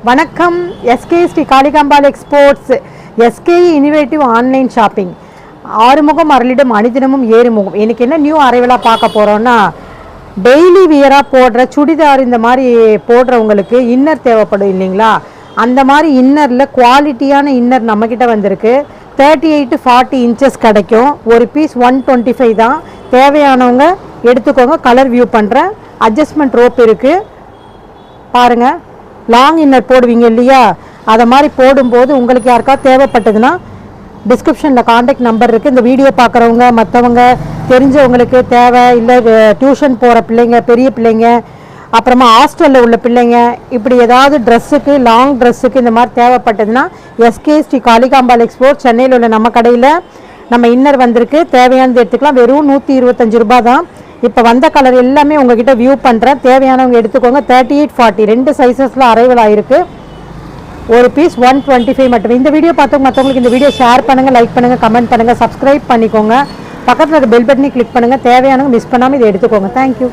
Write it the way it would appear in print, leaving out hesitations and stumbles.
வணக்கம். SK Sri Kalikambal exports, SK innovative online shopping. Arumugam அருளிடம் அணிதினமும் ஏறுமுகம். எனக்கு என்ன நியூ அரைவலாக பார்க்க போகிறோன்னா, டெய்லி வியராக போடுற சுடிதார் இந்த மாதிரி போடுறவங்களுக்கு இன்னர் தேவைப்படும் இல்லைங்களா? அந்த மாதிரி இன்னரில் குவாலிட்டியான இன்னர் நம்மக்கிட்ட வந்திருக்கு. 38 to 40 இன்ச்சஸ் கிடைக்கும். ஒரு பீஸ் 125 தான். தேவையானவங்க எடுத்துக்கோங்க. கலர் வியூ பண்ணுறேன். அட்ஜஸ்ட்மெண்ட் ரோப் இருக்குது பாருங்கள். லாங் இன்னர் போடுவீங்க இல்லையா, அதை மாதிரி போடும்போது உங்களுக்கு யாருக்காவது தேவைப்பட்டதுன்னா டிஸ்கிரிப்ஷனில் காண்டாக்ட் நம்பர் இருக்குது. இந்த வீடியோ பார்க்குறவங்க மற்றவங்க தெரிஞ்சவங்களுக்கு தேவை இல்லை, டியூஷன் போகிற பிள்ளைங்க, பெரிய பிள்ளைங்க, அப்புறமா ஹாஸ்டலில் உள்ள பிள்ளைங்க, இப்படி ஏதாவது ட்ரெஸ்ஸுக்கு, லாங் ட்ரெஸ்ஸுக்கு இந்த மாதிரி தேவைப்பட்டதுன்னா எஸ்கே ஸ்ரீ காளிகாம்பாள் எக்ஸ்போர்ட் சென்னையில் உள்ள நம்ம கடையில் நம்ம இன்னர் வந்திருக்கு. தேவையானது எடுத்துக்கலாம். வெறும் 125 ரூபா தான். இப்போ வந்த கலர் எல்லாமே உங்ககிட்ட வியூ பண்ணுறேன். தேவையானவங்க எடுத்துக்கோங்க. 38, 40 ரெண்டு சைஸஸில் அரைவல் ஆகிருக்கு. ஒரு பீஸ் 125 மட்டும். இந்த வீடியோ பார்த்தவங்க மற்றவங்களுக்கு இந்த வீடியோ ஷேர் பண்ணுங்கள், லைக் பண்ணுங்கள், கமெண்ட் பண்ணுங்கள், சப்ஸ்கிரைப் பண்ணிக்கோங்க. பக்கத்தில் இருக்க பெல் பட்டனை கிளிக் பண்ணுங்கள். தேவையானவங்க மிஸ் பண்ணாமல் இதை எடுத்துக்கோங்க. தேங்க்யூ.